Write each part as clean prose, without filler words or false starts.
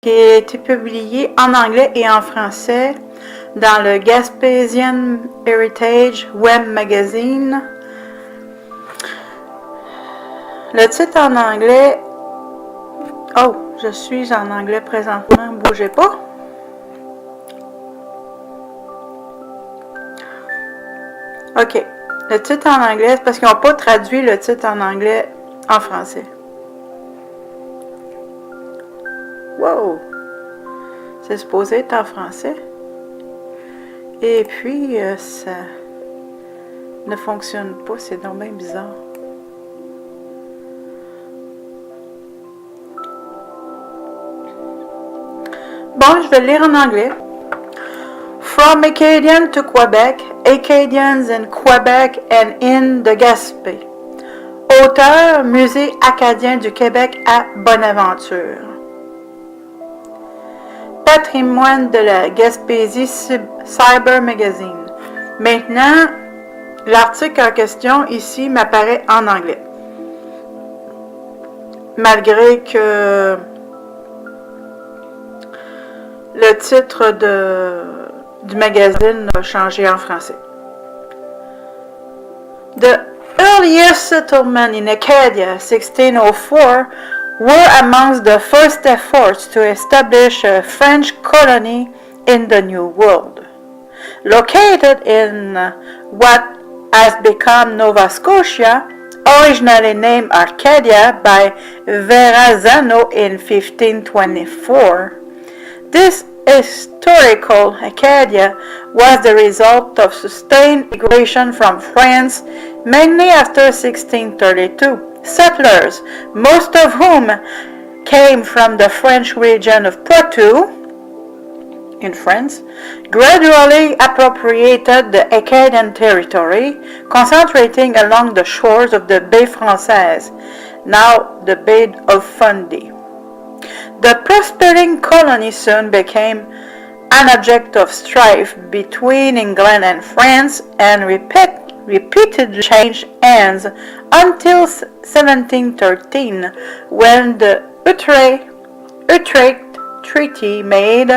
qui a été publié en anglais et en français dans le Gaspésian Heritage Web Magazine. Le titre en anglais... Oh, je suis en anglais présentement, bougez pas. OK. Le titre en anglais, c'est parce qu'ils n'ont pas traduit le titre en anglais en français. Wow! C'est supposé être en français. Et puis, ça ne fonctionne pas. C'est donc bien bizarre. Bon, je vais le lire en anglais. From Acadian to Québec, Acadians in Québec and in the Gaspé. Auteur, Musée acadien du Québec à Bonaventure. Patrimoine de la Gaspésie Cyber Magazine. Maintenant, l'article en question ici m'apparaît en anglais. Malgré que le titre du magazine a changé en français. The earliest settlement in Acadia, 1604, were amongst the first efforts to establish a French colony in the New World. Located in what has become Nova Scotia, originally named Arcadia by Verrazano in 1524, this historical Acadia was the result of sustained migration from France, mainly after 1632. Settlers, most of whom came from the French region of Poitou, in France, gradually appropriated the Acadian territory, concentrating along the shores of the Baie Française, now the Bay of Fundy. The prospering colony soon became an object of strife between England and France and repeatedly changed hands until 1713, when the Utrecht Treaty made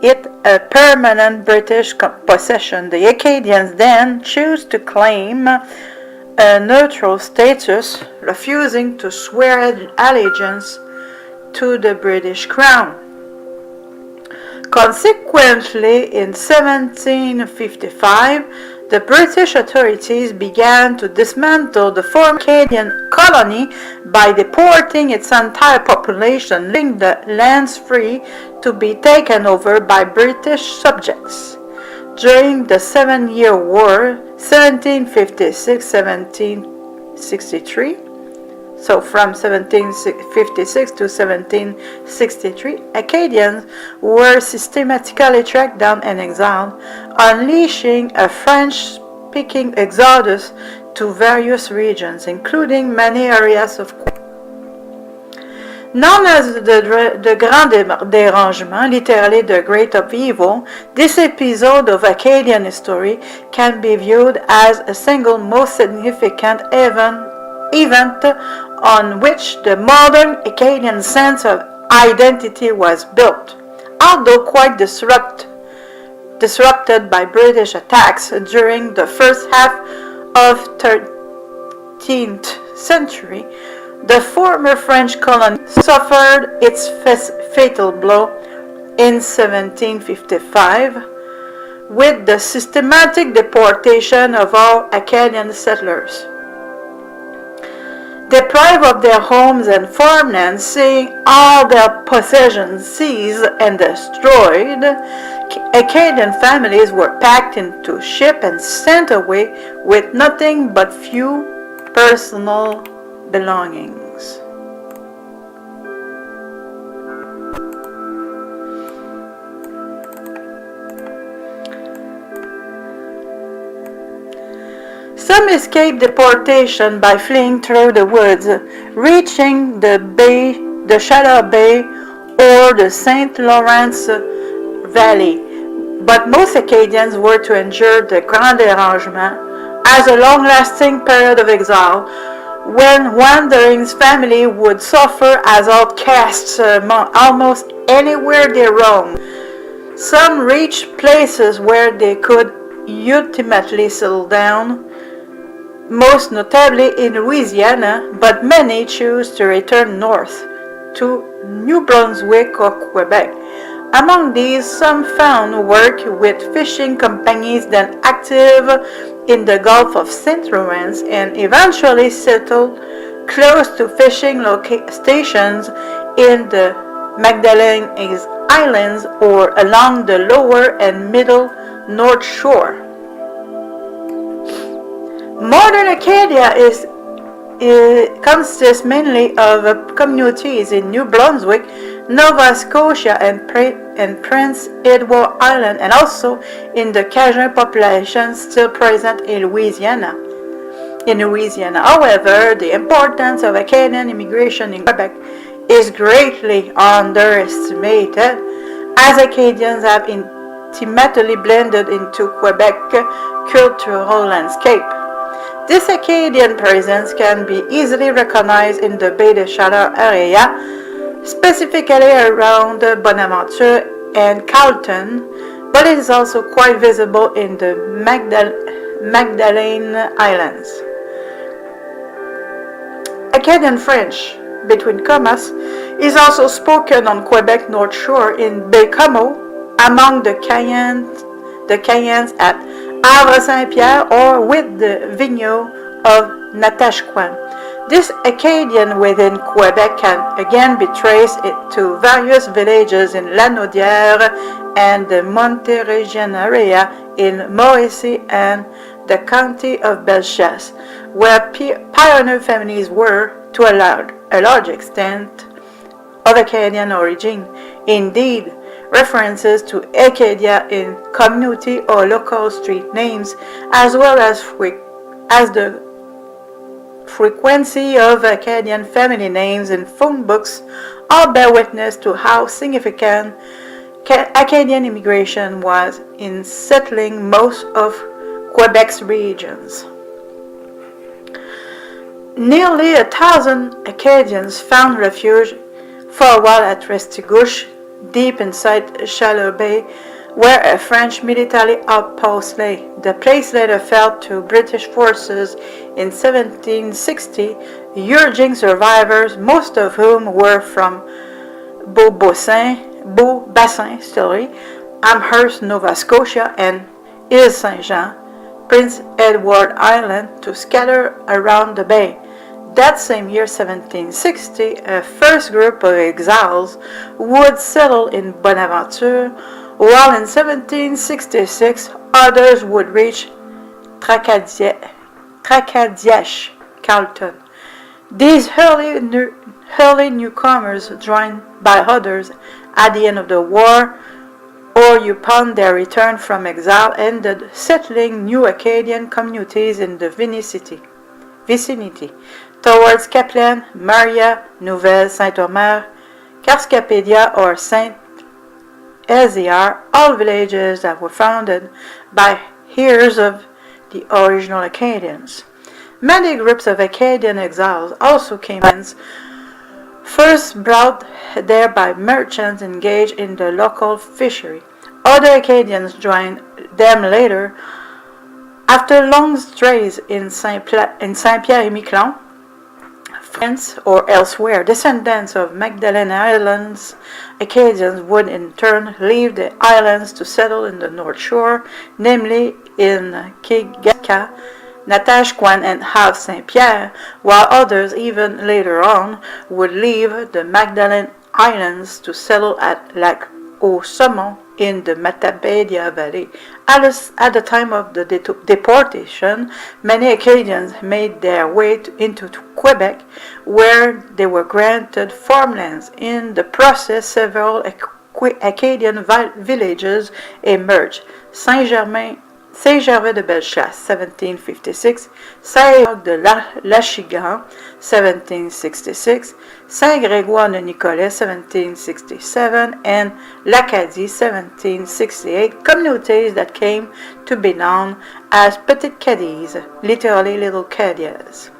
it a permanent British possession. The Acadians then chose to claim a neutral status, refusing to swear allegiance to the British Crown. Consequently, in 1755, the British authorities began to dismantle the former Acadian colony by deporting its entire population, leaving the lands free to be taken over by British subjects. During the 7-Year War, 1756-1763, so from 1756 to 1763, Acadians were systematically tracked down and exiled, unleashing a French-speaking exodus to various regions, including many areas of Québec. Known as the Grand Dérangement, literally the Great Upheaval, this episode of Acadian history can be viewed as a single most significant event on which the modern Acadian sense of identity was built, although quite disrupted by British attacks during the first half of 13th century. The former French colony suffered its fatal blow in 1755 with the systematic deportation of all Acadian settlers. Deprived of their homes and farmlands, seeing all their possessions seized and destroyed, Acadian families were packed into ships and sent away with nothing but few personal belongings. Some escaped deportation by fleeing through the woods, reaching the Shallow Bay or the St. Lawrence Valley, but most Acadians were to endure the Grand Dérangement as a long-lasting period of exile, when wandering family would suffer as outcasts almost anywhere they roamed. Some reached places where they could ultimately settle down, most notably in Louisiana, but many chose to return north to New Brunswick or Quebec. Among these, some found work with fishing companies then active in the Gulf of St. Lawrence and eventually settled close to fishing stations in the Magdalene Islands or along the lower and middle North Shore. Modern Acadia consists mainly of communities in New Brunswick, Nova Scotia, and Prince Edward Island, and also in the Cajun population still present in Louisiana. However, the importance of Acadian immigration in Quebec is greatly underestimated, as Acadians have intimately blended into Quebec cultural landscape. This Acadian presence can be easily recognized in the Baie des Chaleurs area, specifically around Bonaventure and Carleton, but it is also quite visible in the Magdalene Islands. Acadian French, between commas, is also spoken on Quebec North Shore in Baie-Comeau, among the Cayens at Havre-Saint-Pierre, or with the Vigneault of Natashquan. This Acadian within Quebec can again be traced to various villages in Lanaudière and the Montérégion area in Mauricie and the county of Bellechasse, where pioneer families were, to a large extent, of Acadian origin. Indeed, references to Acadia in community or local street names, as well as the frequency of Acadian family names in phone books, all bear witness to how significant Acadian immigration was in settling most of Quebec's regions. Nearly 1,000 Acadians found refuge for a while at Restigouche, deep inside Chaleur Bay, where a French military outpost lay. The place later fell to British forces in 1760, urging survivors, most of whom were from Beaubassin, Amherst, Nova Scotia, and Ile Saint-Jean, Prince Edward Island, to scatter around the bay. That same year, 1760, a first group of exiles would settle in Bonaventure, while in 1766 others would reach Tracadiesh, Carleton. These early newcomers, joined by others at the end of the war or upon their return from exile, ended settling new Acadian communities in the vicinity, towards Caplan, Maria, Nouvelle, Saint-Omer, Karscapedia, or Saint-Héziard, all villages that were founded by heirs of the original Acadians. Many groups of Acadian exiles also came in, first brought there by merchants engaged in the local fishery. Other Acadians joined them later, after long strays in Saint-Pierre-et-Miquelon, France, or elsewhere. Descendants of Magdalene Islands Acadians would in turn leave the islands to settle in the North Shore, namely in Kegatka, Natashquan, and Havre-Saint-Pierre, while others, even later on, would leave the Magdalene Islands to settle at Lac au Saumon in the Matabele Valley. At the time of the deportation, many Acadians made their way into Quebec, where they were granted farmlands. In the process, several Acadian villages emerged. Saint-Gervais de Bellechasse, 1756, Saint-Jacques de Lachigan, 1766, Saint-Grégoire de Nicolet, 1767, and l'Acadie, 1768, communities that came to be known as Petites Cadies, literally Little Cadias.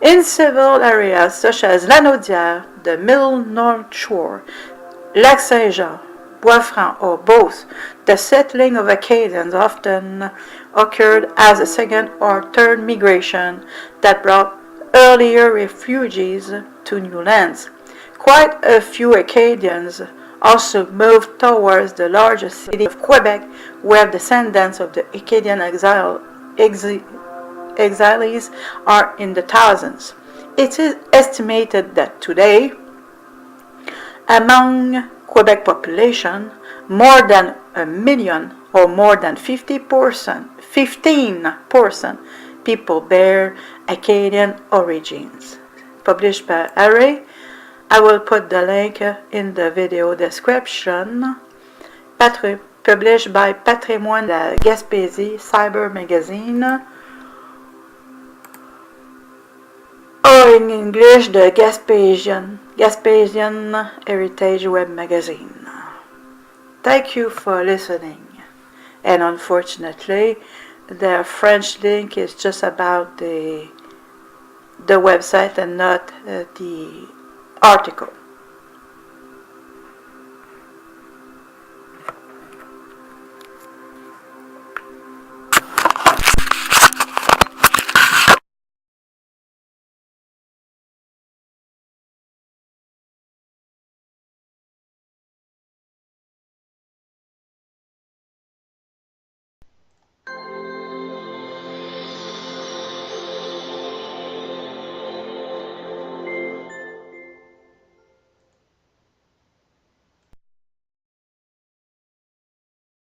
In several areas such as Lanaudière, the Middle North Shore, Lac Saint-Jean, Bois-Franc, or both, the settling of Acadians often occurred as a second or third migration that brought earlier refugees to new lands. Quite a few Acadians also moved towards the largest city of Québec, where descendants of the Acadian exiles are in the thousands. It is estimated that today, among Quebec population, more than a million or more than 15% people bear Acadian origins. Published by Array. I will put the link in the video description. Published by Patrimoine de la Gaspésie, Cyber Magazine. Or in English, the Gaspésian Heritage Web Magazine. Thank you for listening. And unfortunately, the French link is just about the website and not the article.